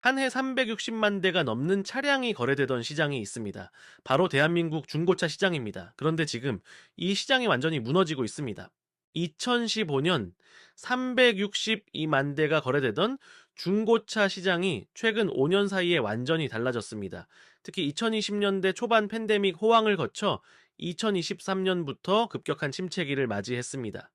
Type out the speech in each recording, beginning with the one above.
한 해 360만 대가 넘는 차량이 거래되던 시장이 있습니다. 바로 대한민국 중고차 시장입니다. 그런데 지금 이 시장이 완전히 무너지고 있습니다. 2015년 362만 대가 거래되던 중고차 시장이 최근 5년 사이에 완전히 달라졌습니다. 특히 2020년대 초반 팬데믹 호황을 거쳐 2023년부터 급격한 침체기를 맞이했습니다.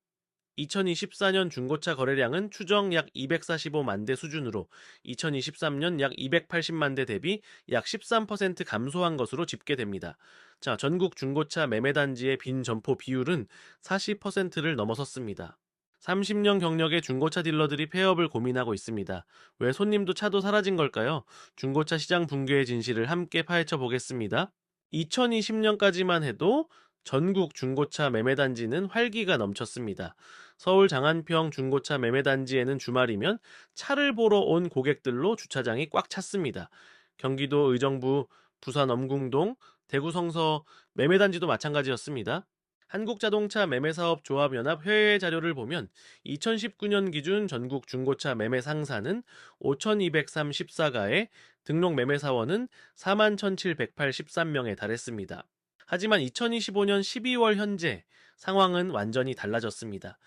2024년 중고차 거래량은 추정 약 245만 대 수준으로 2023년 약 280만 대 대비 약 13% 감소한 것으로 집계됩니다. 자, 전국 중고차 매매단지의 빈 점포 비율은 40%를 넘어섰습니다. 30년 경력의 중고차 딜러들이 폐업을 고민하고 있습니다. 왜 손님도 차도 사라진 걸까요? 중고차 시장 붕괴의 진실을 함께 파헤쳐 보겠습니다. 2020년까지만 해도 전국 중고차 매매단지는 활기가 넘쳤습니다. 서울 장안평 중고차 매매단지에는 주말이면 차를 보러 온 고객들로 주차장이 꽉 찼습니다. 경기도 의정부, 부산 엄궁동, 대구 성서 매매단지도 마찬가지였습니다. 한국자동차 매매사업조합연합 회의 자료를 보면 2019년 기준 전국 중고차 매매 상사는 5,234가에 등록 매매사원은 41,783명에 달했습니다. 하지만 2025년 12월 현재 상황은 완전히 달라졌습니다.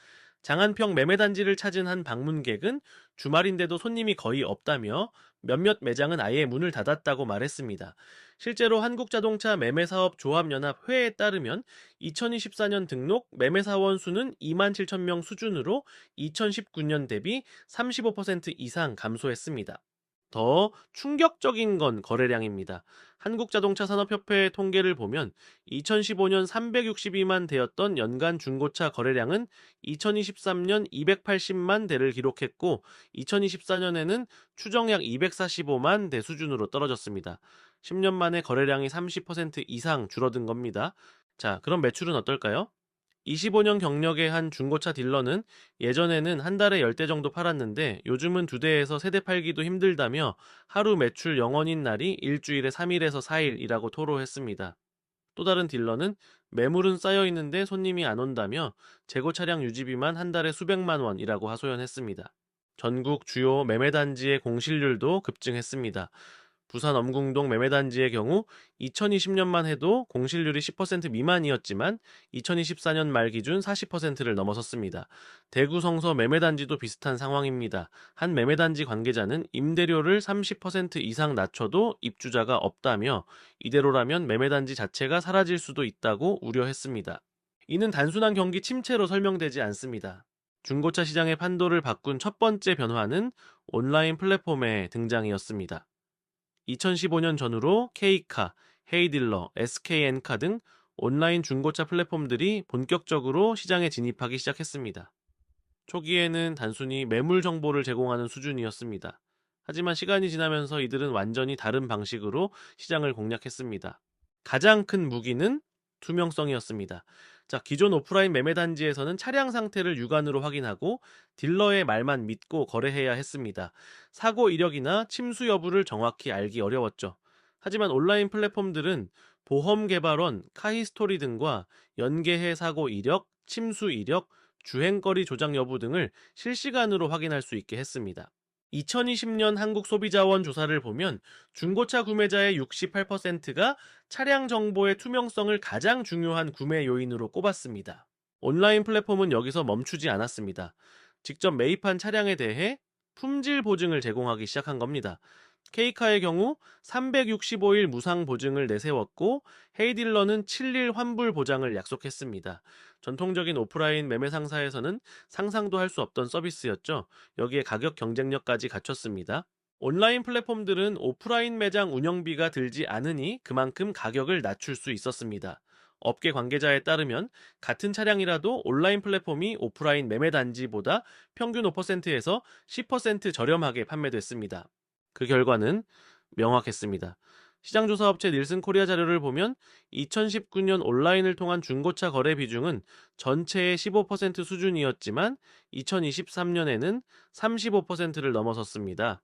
장안평 매매단지를 찾은 한 방문객은 주말인데도 손님이 거의 없다며 몇몇 매장은 아예 문을 닫았다고 말했습니다. 실제로 한국자동차 매매사업조합연합 회에 따르면 2024년 등록 매매사원 수는 2만 7천 명 수준으로 2019년 대비 35% 이상 감소했습니다. 더 충격적인 건 거래량입니다. 한국자동차 산업협회 통계를 보면 2015년 362만 대였던 연간 중고차 거래량은 2023년 280만 대를 기록했고 2024년에는 추정 약 245만 대 수준으로 떨어졌습니다. 10년 만에 거래량이 30% 이상 줄어든 겁니다. 자, 그럼 매출은 어떨까요? 25년 경력의 한 중고차 딜러는 예전에는 한 달에 10대 정도 팔았는데 요즘은 2대에서 3대 팔기도 힘들다며 하루 매출 0원인 날이 일주일에 3일에서 4일이라고 토로했습니다. 또 다른 딜러는 매물은 쌓여 있는데 손님이 안 온다며 재고 차량 유지비만 한 달에 수백만 원이라고 하소연했습니다. 전국 주요 매매단지의 공실률도 급증했습니다. 부산 엄궁동 매매단지의 경우 2020년만 해도 공실률이 10% 미만이었지만 2024년 말 기준 40%를 넘어섰습니다. 대구 성서 매매단지도 비슷한 상황입니다. 한 매매단지 관계자는 임대료를 30% 이상 낮춰도 입주자가 없다며 이대로라면 매매단지 자체가 사라질 수도 있다고 우려했습니다. 이는 단순한 경기 침체로 설명되지 않습니다. 중고차 시장의 판도를 바꾼 첫 번째 변화는 온라인 플랫폼의 등장이었습니다. 2015년 전후로 K카, 헤이딜러, SK엔카 등 온라인 중고차 플랫폼들이 본격적으로 시장에 진입하기 시작했습니다. 초기에는 단순히 매물 정보를 제공하는 수준이었습니다. 하지만 시간이 지나면서 이들은 완전히 다른 방식으로 시장을 공략했습니다. 가장 큰 무기는 투명성이었습니다. 자, 기존 오프라인 매매 단지에서는 차량 상태를 육안으로 확인하고 딜러의 말만 믿고 거래해야 했습니다. 사고 이력이나 침수 여부를 정확히 알기 어려웠죠. 하지만 온라인 플랫폼들은 보험 개발원, 카히스토리 등과 연계해 사고 이력, 침수 이력, 주행거리 조작 여부 등을 실시간으로 확인할 수 있게 했습니다. 2020년 한국소비자원 조사를 보면 중고차 구매자의 68%가 차량 정보의 투명성을 가장 중요한 구매 요인으로 꼽았습니다. 온라인 플랫폼은 여기서 멈추지 않았습니다. 직접 매입한 차량에 대해 품질 보증을 제공하기 시작한 겁니다. 케이카의 경우 365일 무상 보증을 내세웠고 헤이딜러는 7일 환불 보장을 약속했습니다. 전통적인 오프라인 매매 상사에서는 상상도 할 수 없던 서비스였죠. 여기에 가격 경쟁력까지 갖췄습니다. 온라인 플랫폼들은 오프라인 매장 운영비가 들지 않으니 그만큼 가격을 낮출 수 있었습니다. 업계 관계자에 따르면 같은 차량이라도 온라인 플랫폼이 오프라인 매매 단지보다 평균 5%에서 10% 저렴하게 판매됐습니다. 그 결과는 명확했습니다. 시장조사업체 닐슨 코리아 자료를 보면 2019년 온라인을 통한 중고차 거래 비중은 전체의 15% 수준이었지만 2023년에는 35%를 넘어섰습니다.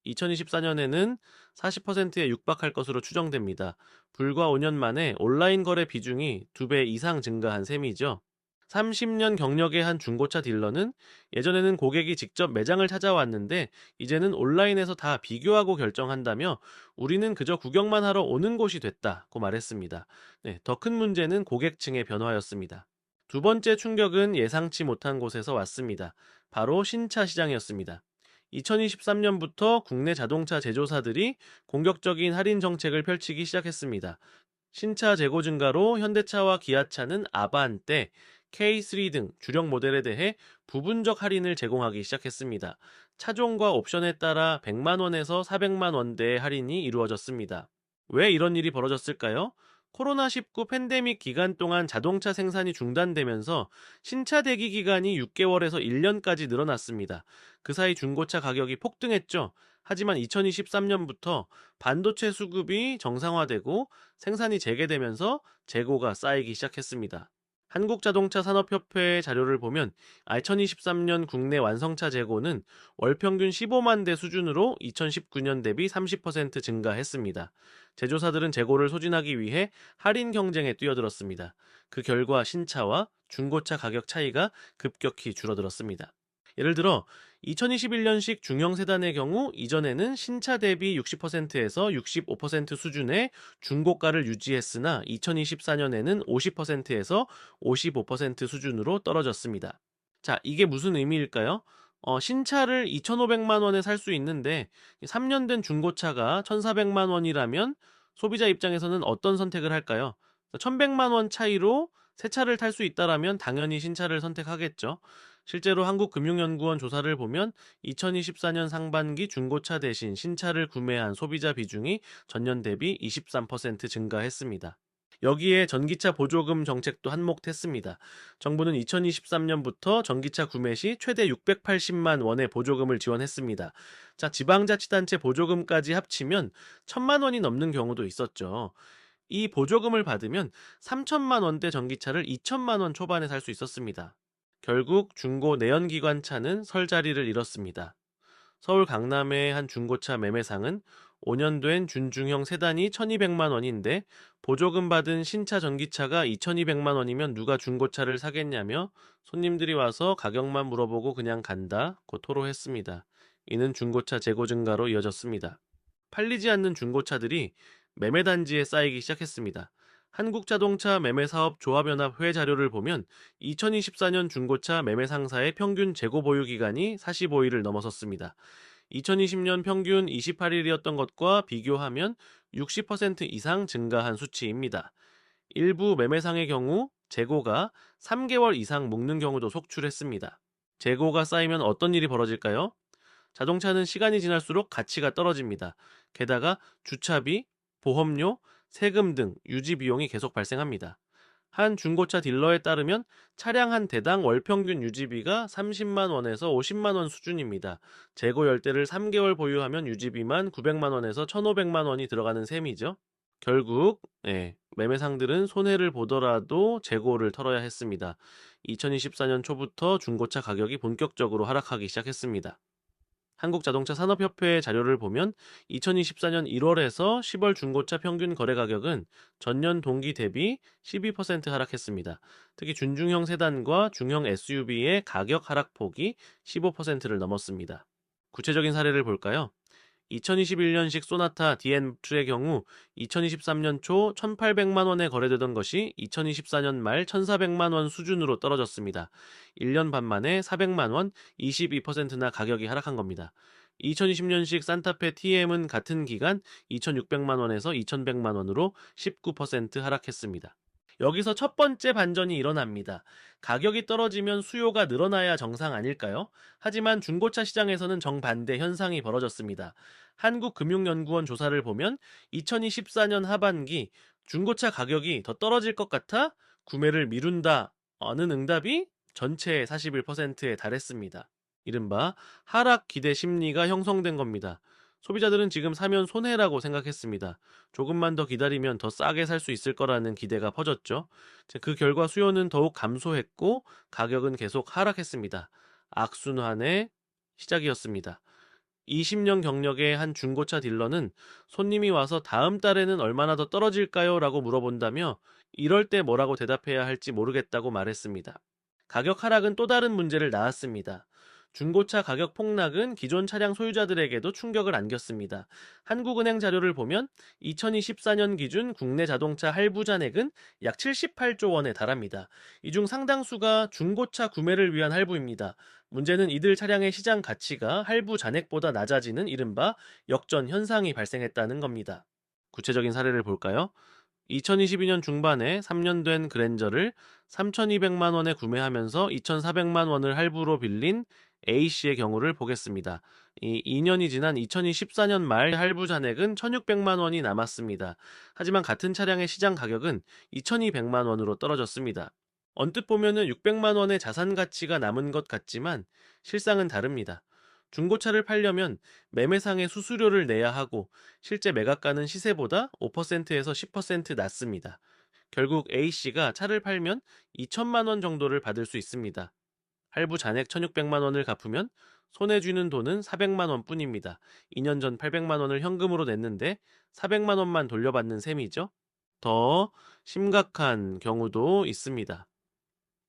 2024년에는 40%에 육박할 것으로 추정됩니다. 불과 5년 만에 온라인 거래 비중이 2배 이상 증가한 셈이죠. 30년 경력의 한 중고차 딜러는 예전에는 고객이 직접 매장을 찾아왔는데 이제는 온라인에서 다 비교하고 결정한다며 우리는 그저 구경만 하러 오는 곳이 됐다고 말했습니다. 네, 더 큰 문제는 고객층의 변화였습니다. 두 번째 충격은 예상치 못한 곳에서 왔습니다. 바로 신차 시장이었습니다. 2023년부터 국내 자동차 제조사들이 공격적인 할인 정책을 펼치기 시작했습니다. 신차 재고 증가로 현대차와 기아차는 아반떼, K3 등 주력 모델에 대해 부분적 할인을 제공하기 시작했습니다. 차종과 옵션에 따라 100만 원에서 400만 원대의 할인이 이루어졌습니다. 왜 이런 일이 벌어졌을까요? 코로나19 팬데믹 기간 동안 자동차 생산이 중단되면서 신차 대기 기간이 6개월에서 1년까지 늘어났습니다. 그 사이 중고차 가격이 폭등했죠. 하지만 2023년부터 반도체 수급이 정상화되고 생산이 재개되면서 재고가 쌓이기 시작했습니다. 한국자동차산업협회의 자료를 보면 2023년 국내 완성차 재고는 월 평균 15만 대 수준으로 2019년 대비 30% 증가했습니다. 제조사들은 재고를 소진하기 위해 할인 경쟁에 뛰어들었습니다. 그 결과 신차와 중고차 가격 차이가 급격히 줄어들었습니다. 예를 들어 2021년식 중형 세단의 경우 이전에는 신차 대비 60%에서 65% 수준의 중고가를 유지했으나 2024년에는 50%에서 55% 수준으로 떨어졌습니다. 자, 이게 무슨 의미일까요? 신차를 2,500만 원에 살 수 있는데 3년 된 중고차가 1,400만 원이라면 소비자 입장에서는 어떤 선택을 할까요? 1,100만 원 차이로 새 차를 탈 수 있다라면 당연히 신차를 선택하겠죠. 실제로 한국금융연구원 조사를 보면 2024년 상반기 중고차 대신 신차를 구매한 소비자 비중이 전년 대비 23% 증가했습니다. 여기에 전기차 보조금 정책도 한몫했습니다. 정부는 2023년부터 전기차 구매 시 최대 680만 원의 보조금을 지원했습니다. 자, 지방자치단체 보조금까지 합치면 1,000만 원이 넘는 경우도 있었죠. 이 보조금을 받으면 3천만 원대 전기차를 2천만 원 초반에 살 수 있었습니다. 결국 중고 내연기관차는 설 자리를 잃었습니다. 서울 강남의 한 중고차 매매상은 5년 된 준중형 세단이 1,200만 원인데 보조금 받은 신차 전기차가 2,200만 원이면 누가 중고차를 사겠냐며 손님들이 와서 가격만 물어보고 그냥 간다고 토로했습니다. 이는 중고차 재고 증가로 이어졌습니다. 팔리지 않는 중고차들이 매매단지에 쌓이기 시작했습니다. 한국자동차 매매사업 조합연합회 자료를 보면 2024년 중고차 매매 상사의 평균 재고 보유 기간이 45일을 넘어섰습니다. 2020년 평균 28일이었던 것과 비교하면 60% 이상 증가한 수치입니다. 일부 매매상의 경우 재고가 3개월 이상 묵는 경우도 속출했습니다. 재고가 쌓이면 어떤 일이 벌어질까요? 자동차는 시간이 지날수록 가치가 떨어집니다. 게다가 주차비, 보험료, 세금 등 유지 비용이 계속 발생합니다. 한 중고차 딜러에 따르면 차량 한 대당 월 평균 유지비가 30만 원에서 50만 원 수준입니다. 재고 열대를 3개월 보유하면 유지비만 900만 원에서 1,500만 원이 들어가는 셈이죠. 결국 매매상들은 손해를 보더라도 재고를 털어야 했습니다. 2024년 초부터 중고차 가격이 본격적으로 하락하기 시작했습니다. 한국자동차 산업협회의 자료를 보면 2024년 1월에서 10월 중고차 평균 거래 가격은 전년 동기 대비 12% 하락했습니다. 특히 준중형 세단과 중형 SUV의 가격 하락폭이 15%를 넘었습니다. 구체적인 사례를 볼까요? 2021년식 소나타 DN2의 경우 2023년 초 1,800만 원에 거래되던 것이 2024년 말 1,400만 원 수준으로 떨어졌습니다. 1년 반 만에 400만 원, 22%나 가격이 하락한 겁니다. 2020년식 산타페 TM은 같은 기간 2,600만 원에서 2,100만 원으로 19% 하락했습니다. 여기서 첫 번째 반전이 일어납니다. 가격이 떨어지면 수요가 늘어나야 정상 아닐까요? 하지만 중고차 시장에서는 정반대 현상이 벌어졌습니다. 한국금융연구원 조사를 보면 2024년 하반기 중고차 가격이 더 떨어질 것 같아 구매를 미룬다는 응답이 전체의 41%에 달했습니다. 이른바 하락 기대 심리가 형성된 겁니다. 소비자들은 지금 사면 손해라고 생각했습니다. 조금만 더 기다리면 더 싸게 살 수 있을 거라는 기대가 퍼졌죠. 그 결과 수요는 더욱 감소했고 가격은 계속 하락했습니다. 악순환의 시작이었습니다. 20년 경력의 한 중고차 딜러는 손님이 와서 다음 달에는 얼마나 더 떨어질까요? 라고 물어본다며 이럴 때 뭐라고 대답해야 할지 모르겠다고 말했습니다. 가격 하락은 또 다른 문제를 낳았습니다. 중고차 가격 폭락은 기존 차량 소유자들에게도 충격을 안겼습니다. 한국은행 자료를 보면 2024년 기준 국내 자동차 할부 잔액은 약 78조 원에 달합니다. 이 중 상당수가 중고차 구매를 위한 할부입니다. 문제는 이들 차량의 시장 가치가 할부 잔액보다 낮아지는 이른바 역전 현상이 발생했다는 겁니다. 구체적인 사례를 볼까요? 2022년 중반에 3년 된 그랜저를 3,200만 원에 구매하면서 2,400만 원을 할부로 빌린 A씨의 경우를 보겠습니다. 이 2년이 지난 2024년 말 할부 잔액은 1,600만 원이 남았습니다. 하지만 같은 차량의 시장 가격은 2,200만 원으로 떨어졌습니다. 언뜻 보면은 600만 원의 자산 가치가 남은 것 같지만 실상은 다릅니다. 중고차를 팔려면 매매상의 수수료를 내야 하고 실제 매각가는 시세보다 5%에서 10% 낮습니다. 결국 A씨가 차를 팔면 2천만 원 정도를 받을 수 있습니다. 할부 잔액 1,600만 원을 갚으면 손에 쥐는 돈은 400만 원 뿐입니다. 2년 전 800만 원을 현금으로 냈는데 400만 원만 돌려받는 셈이죠. 더 심각한 경우도 있습니다.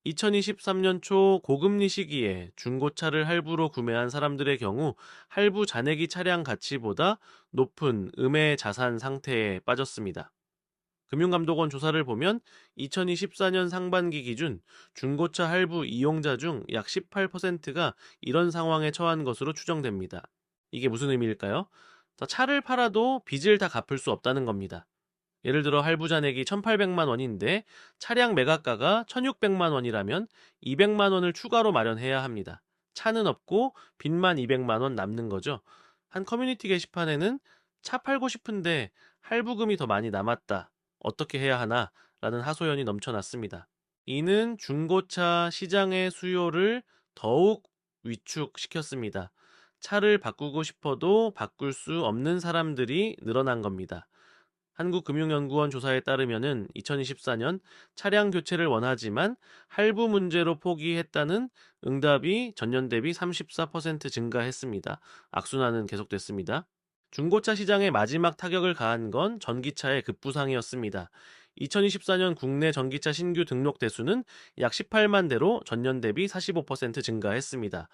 2023년 초 고금리 시기에 중고차를 할부로 구매한 사람들의 경우 할부 잔액이 차량 가치보다 높은 음의 자산 상태에 빠졌습니다. 금융감독원 조사를 보면 2024년 상반기 기준 중고차 할부 이용자 중 약 18%가 이런 상황에 처한 것으로 추정됩니다. 이게 무슨 의미일까요? 차를 팔아도 빚을 다 갚을 수 없다는 겁니다. 예를 들어 할부 잔액이 1,800만 원인데 차량 매각가가 1,600만 원이라면 200만 원을 추가로 마련해야 합니다. 차는 없고 빚만 200만 원 남는 거죠. 한 커뮤니티 게시판에는 차 팔고 싶은데 할부금이 더 많이 남았다. 어떻게 해야 하나? 라는 하소연이 넘쳐났습니다. 이는 중고차 시장의 수요를 더욱 위축시켰습니다. 차를 바꾸고 싶어도 바꿀 수 없는 사람들이 늘어난 겁니다. 한국금융연구원 조사에 따르면은 2024년 차량 교체를 원하지만 할부 문제로 포기했다는 응답이 전년 대비 34% 증가했습니다. 악순환은 계속됐습니다. 중고차 시장에 마지막 타격을 가한 건 전기차의 급부상이었습니다. 2024년 국내 전기차 신규 등록 대수는 약 18만 대로 전년 대비 45% 증가했습니다.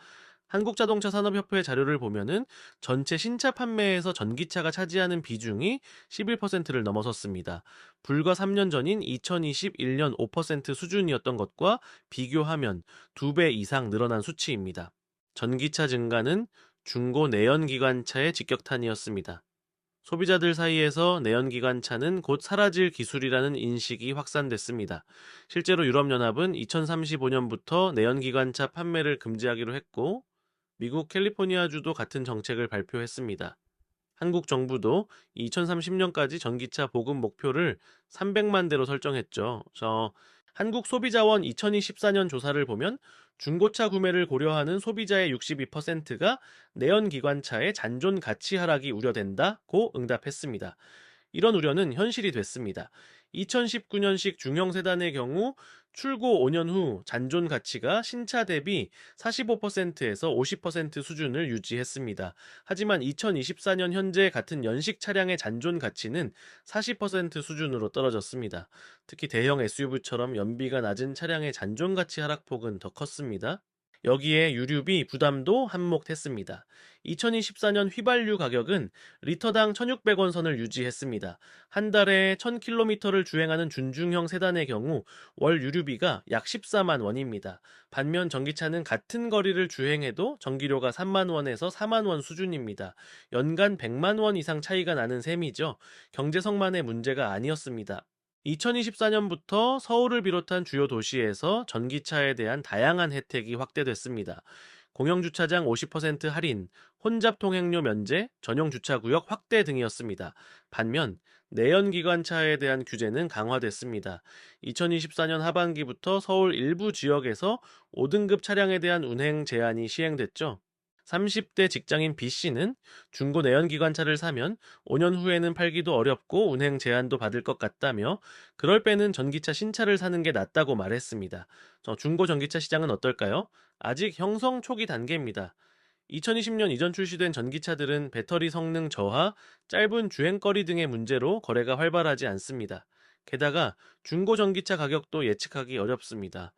한국자동차산업협회 자료를 보면은 전체 신차 판매에서 전기차가 차지하는 비중이 11%를 넘어섰습니다. 불과 3년 전인 2021년 5% 수준이었던 것과 비교하면 2배 이상 늘어난 수치입니다. 전기차 증가는 중고 내연기관차의 직격탄이었습니다. 소비자들 사이에서 내연기관차는 곧 사라질 기술이라는 인식이 확산됐습니다. 실제로 유럽연합은 2035년부터 내연기관차 판매를 금지하기로 했고 미국 캘리포니아주도 같은 정책을 발표했습니다. 한국 정부도 2030년까지 전기차 보급 목표를 300만 대로 설정했죠. 한국소비자원 2024년 조사를 보면 중고차 구매를 고려하는 소비자의 62%가 내연기관차의 잔존 가치 하락이 우려된다고 응답했습니다. 이런 우려는 현실이 됐습니다. 2019년식 중형 세단의 경우 출고 5년 후 잔존 가치가 신차 대비 45%에서 50% 수준을 유지했습니다. 하지만 2024년 현재 같은 연식 차량의 잔존 가치는 40% 수준으로 떨어졌습니다. 특히 대형 SUV처럼 연비가 낮은 차량의 잔존 가치 하락폭은 더 컸습니다. 여기에 유류비 부담도 한몫했습니다. 2024년 휘발유 가격은 리터당 1,600원 선을 유지했습니다. 한 달에 1,000km를 주행하는 준중형 세단의 경우 월 유류비가 약 14만 원입니다. 반면 전기차는 같은 거리를 주행해도 전기료가 3만 원에서 4만 원 수준입니다. 연간 100만 원 이상 차이가 나는 셈이죠. 경제성만의 문제가 아니었습니다. 2024년부터 서울을 비롯한 주요 도시에서 전기차에 대한 다양한 혜택이 확대됐습니다. 공영주차장 50% 할인, 혼잡 통행료 면제, 전용 주차구역 확대 등이었습니다. 반면 내연기관차에 대한 규제는 강화됐습니다. 2024년 하반기부터 서울 일부 지역에서 5등급 차량에 대한 운행 제한이 시행됐죠. 30대 직장인 B씨는 중고 내연기관차를 사면 5년 후에는 팔기도 어렵고 운행 제한도 받을 것 같다며 그럴 바에는 전기차 신차를 사는 게 낫다고 말했습니다. 중고 전기차 시장은 어떨까요? 아직 형성 초기 단계입니다. 2020년 이전 출시된 전기차들은 배터리 성능 저하, 짧은 주행거리 등의 문제로 거래가 활발하지 않습니다. 게다가 중고 전기차 가격도 예측하기 어렵습니다.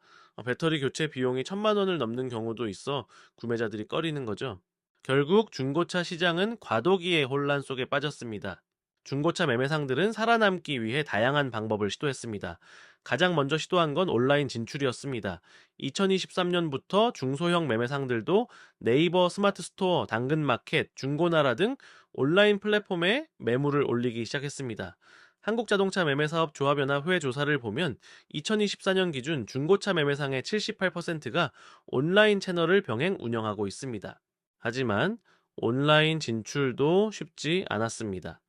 배터리 교체 비용이 1,000만 원을 넘는 경우도 있어 구매자들이 꺼리는 거죠. 결국 중고차 시장은 과도기의 혼란 속에 빠졌습니다. 중고차 매매상들은 살아남기 위해 다양한 방법을 시도했습니다. 가장 먼저 시도한 건 온라인 진출이었습니다. 2023년부터 중소형 매매상들도 네이버 스마트 스토어, 당근마켓, 중고나라 등 온라인 플랫폼에 매물을 올리기 시작했습니다. 한국자동차 매매사업조합연합회 조사를 보면 2024년 기준 중고차 매매상의 78%가 온라인 채널을 병행 운영하고 있습니다. 하지만 온라인 진출도 쉽지 않았습니다.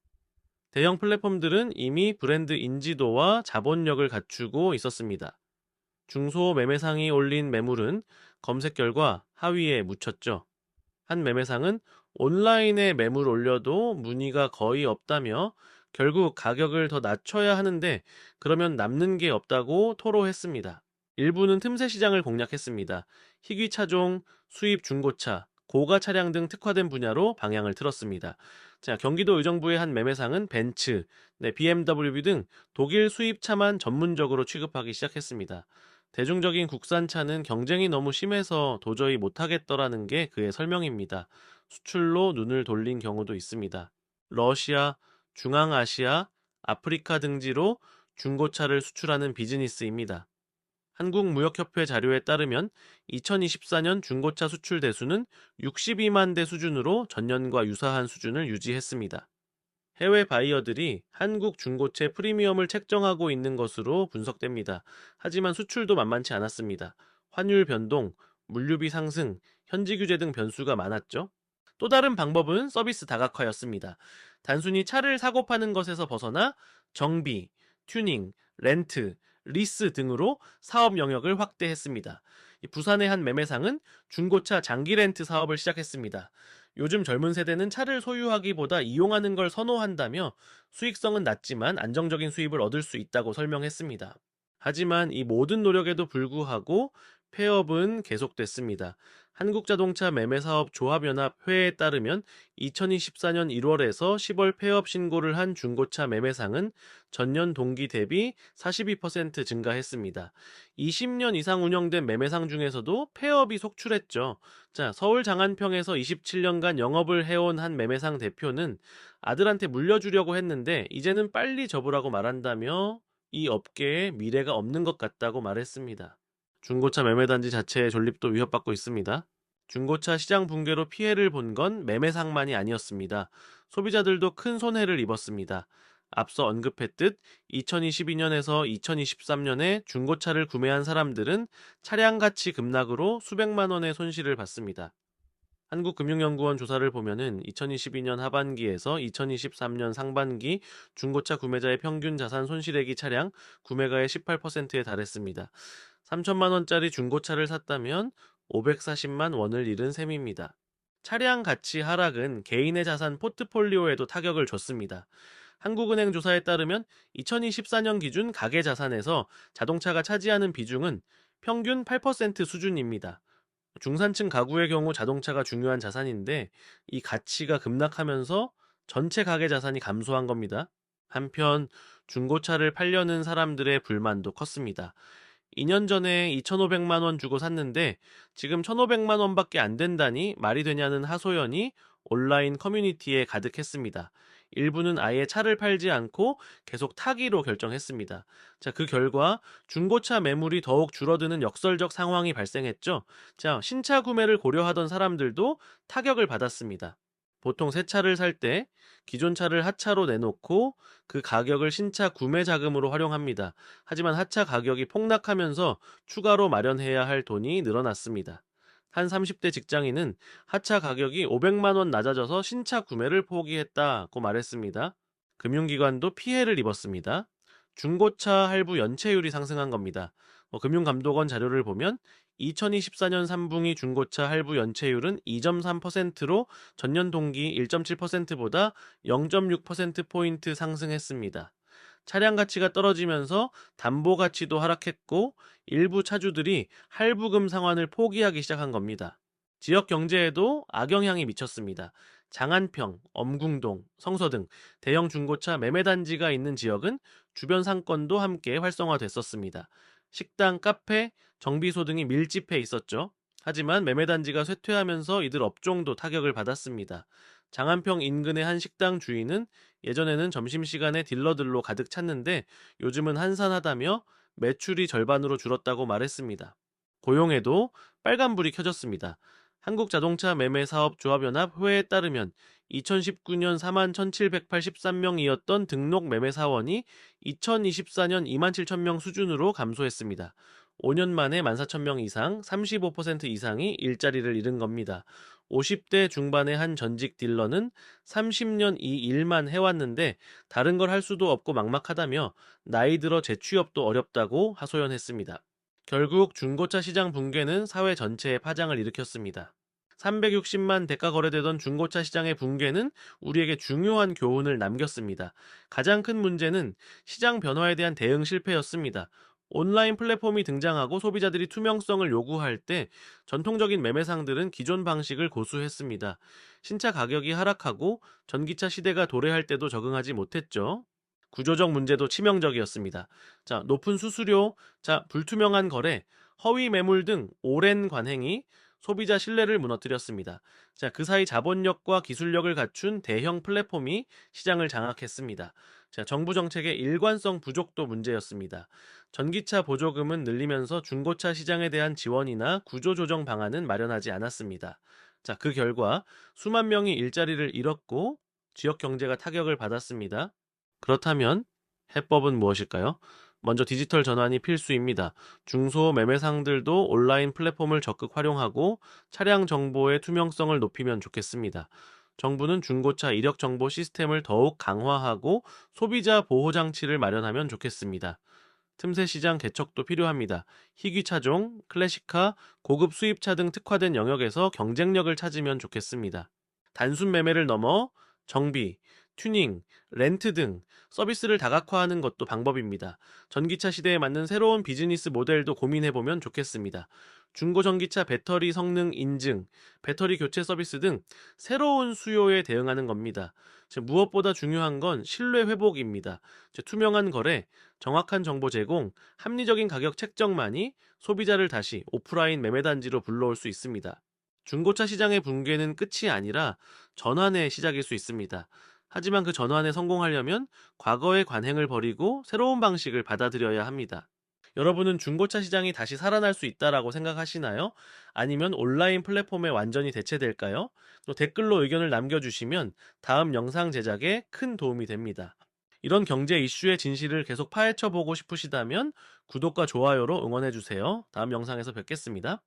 대형 플랫폼들은 이미 브랜드 인지도와 자본력을 갖추고 있었습니다. 중소 매매상이 올린 매물은 검색 결과 하위에 묻혔죠. 한 매매상은 온라인에 매물 올려도 문의가 거의 없다며 결국 가격을 더 낮춰야 하는데 그러면 남는 게 없다고 토로했습니다. 일부는 틈새 시장을 공략했습니다. 희귀 차종, 수입 중고차, 고가 차량 등 특화된 분야로 방향을 틀었습니다. 자, 경기도 의정부의 한 매매상은 벤츠, BMW 등 독일 수입차만 전문적으로 취급하기 시작했습니다. 대중적인 국산차는 경쟁이 너무 심해서 도저히 못하겠더라는 게 그의 설명입니다. 수출로 눈을 돌린 경우도 있습니다. 러시아, 중앙아시아, 아프리카 등지로 중고차를 수출하는 비즈니스입니다. 한국무역협회 자료에 따르면 2024년 중고차 수출 대수는 62만 대 수준으로 전년과 유사한 수준을 유지했습니다. 해외 바이어들이 한국 중고차 프리미엄을 책정하고 있는 것으로 분석됩니다. 하지만 수출도 만만치 않았습니다. 환율 변동, 물류비 상승, 현지 규제 등 변수가 많았죠. 또 다른 방법은 서비스 다각화였습니다. 단순히 차를 사고 파는 것에서 벗어나 정비, 튜닝, 렌트, 리스 등으로 사업 영역을 확대했습니다. 부산의 한 매매상은 중고차 장기 렌트 사업을 시작했습니다. 요즘 젊은 세대는 차를 소유하기보다 이용하는 걸 선호한다며 수익성은 낮지만 안정적인 수입을 얻을 수 있다고 설명했습니다. 하지만 이 모든 노력에도 불구하고 폐업은 계속됐습니다. 한국자동차 매매사업조합연합회에 따르면 2024년 1월에서 10월 폐업 신고를 한 중고차 매매상은 전년 동기 대비 42% 증가했습니다. 20년 이상 운영된 매매상 중에서도 폐업이 속출했죠. 자, 서울 장안평에서 27년간 영업을 해온 한 매매상 대표는 아들한테 물려주려고 했는데 이제는 빨리 접으라고 말한다며 이 업계에 미래가 없는 것 같다고 말했습니다. 중고차 매매단지 자체의 존립도 위협받고 있습니다. 중고차 시장 붕괴로 피해를 본 건 매매상만이 아니었습니다. 소비자들도 큰 손해를 입었습니다. 앞서 언급했듯 2022년에서 2023년에 중고차를 구매한 사람들은 차량 가치 급락으로 수백만 원의 손실을 봤습니다. 한국금융연구원 조사를 보면은 2022년 하반기에서 2023년 상반기 중고차 구매자의 평균 자산 손실액이 차량 구매가의 18%에 달했습니다. 3천만 원짜리 중고차를 샀다면 540만 원을 잃은 셈입니다. 차량 가치 하락은 개인의 자산 포트폴리오에도 타격을 줬습니다. 한국은행 조사에 따르면 2024년 기준 가계 자산에서 자동차가 차지하는 비중은 평균 8% 수준입니다. 중산층 가구의 경우 자동차가 중요한 자산인데 이 가치가 급락하면서 전체 가계 자산이 감소한 겁니다. 한편 중고차를 팔려는 사람들의 불만도 컸습니다. 2년 전에 2,500만 원 주고 샀는데 지금 1,500만 원밖에 안 된다니 말이 되냐는 하소연이 온라인 커뮤니티에 가득했습니다. 일부는 아예 차를 팔지 않고 계속 타기로 결정했습니다. 자, 그 결과 중고차 매물이 더욱 줄어드는 역설적 상황이 발생했죠. 자, 신차 구매를 고려하던 사람들도 타격을 받았습니다. 보통 새 차를 살 때 기존 차를 하차로 내놓고 그 가격을 신차 구매 자금으로 활용합니다. 하지만 하차 가격이 폭락하면서 추가로 마련해야 할 돈이 늘어났습니다. 한 30대 직장인은 하차 가격이 500만 원 낮아져서 신차 구매를 포기했다고 말했습니다. 금융기관도 피해를 입었습니다. 중고차 할부 연체율이 상승한 겁니다. 금융감독원 자료를 보면 2024년 3분기 중고차 할부 연체율은 2.3%로 전년 동기 1.7%보다 0.6%포인트 상승했습니다. 차량 가치가 떨어지면서 담보 가치도 하락했고 일부 차주들이 할부금 상환을 포기하기 시작한 겁니다. 지역 경제에도 악영향이 미쳤습니다. 장안평, 엄궁동, 성서 등 대형 중고차 매매단지가 있는 지역은 주변 상권도 함께 활성화됐었습니다. 식당, 카페, 정비소 등이 밀집해 있었죠. 하지만 매매단지가 쇠퇴하면서 이들 업종도 타격을 받았습니다. 장안평 인근의 한 식당 주인은 예전에는 점심시간에 딜러들로 가득 찼는데 요즘은 한산하다며 매출이 절반으로 줄었다고 말했습니다. 고용에도 빨간불이 켜졌습니다. 한국자동차 매매사업조합연합 회에 따르면 2019년 4만 1,783명이었던 등록 매매사원이 2024년 2만 7천명 수준으로 감소했습니다. 5년 만에 14,000명 이상, 35% 이상이 일자리를 잃은 겁니다. 50대 중반의 한 전직 딜러는 30년 이 일만 해왔는데 다른 걸 할 수도 없고 막막하다며 나이 들어 재취업도 어렵다고 하소연했습니다. 결국 중고차 시장 붕괴는 사회 전체에 파장을 일으켰습니다. 360만 대가 거래되던 중고차 시장의 붕괴는 우리에게 중요한 교훈을 남겼습니다. 가장 큰 문제는 시장 변화에 대한 대응 실패였습니다. 온라인 플랫폼이 등장하고 소비자들이 투명성을 요구할 때 전통적인 매매상들은 기존 방식을 고수했습니다. 신차 가격이 하락하고 전기차 시대가 도래할 때도 적응하지 못했죠. 구조적 문제도 치명적이었습니다. 자, 높은 수수료, 불투명한 거래, 허위 매물 등 오랜 관행이 소비자 신뢰를 무너뜨렸습니다. 자, 그 사이 자본력과 기술력을 갖춘 대형 플랫폼이 시장을 장악했습니다. 자, 정부 정책의 일관성 부족도 문제였습니다. 전기차 보조금은 늘리면서 중고차 시장에 대한 지원이나 구조조정 방안은 마련하지 않았습니다. 자, 그 결과 수만 명이 일자리를 잃었고 지역 경제가 타격을 받았습니다. 그렇다면 해법은 무엇일까요? 먼저 디지털 전환이 필수입니다. 중소 매매상들도 온라인 플랫폼을 적극 활용하고 차량 정보의 투명성을 높이면 좋겠습니다. 정부는 중고차 이력 정보 시스템을 더욱 강화하고 소비자 보호 장치를 마련하면 좋겠습니다. 틈새 시장 개척도 필요합니다. 희귀 차종, 클래식카, 고급 수입차 등 특화된 영역에서 경쟁력을 찾으면 좋겠습니다. 단순 매매를 넘어 정비, 튜닝, 렌트 등 서비스를 다각화하는 것도 방법입니다. 전기차 시대에 맞는 새로운 비즈니스 모델도 고민해보면 좋겠습니다. 중고 전기차 배터리 성능 인증, 배터리 교체 서비스 등 새로운 수요에 대응하는 겁니다. 무엇보다 중요한 건 신뢰 회복입니다. 투명한 거래, 정확한 정보 제공, 합리적인 가격 책정만이 소비자를 다시 오프라인 매매단지로 불러올 수 있습니다. 중고차 시장의 붕괴는 끝이 아니라 전환의 시작일 수 있습니다. 하지만 그 전환에 성공하려면 과거의 관행을 버리고 새로운 방식을 받아들여야 합니다. 여러분은 중고차 시장이 다시 살아날 수 있다라고 생각하시나요? 아니면 온라인 플랫폼에 완전히 대체될까요? 또 댓글로 의견을 남겨주시면 다음 영상 제작에 큰 도움이 됩니다. 이런 경제 이슈의 진실을 계속 파헤쳐 보고 싶으시다면 구독과 좋아요로 응원해주세요. 다음 영상에서 뵙겠습니다.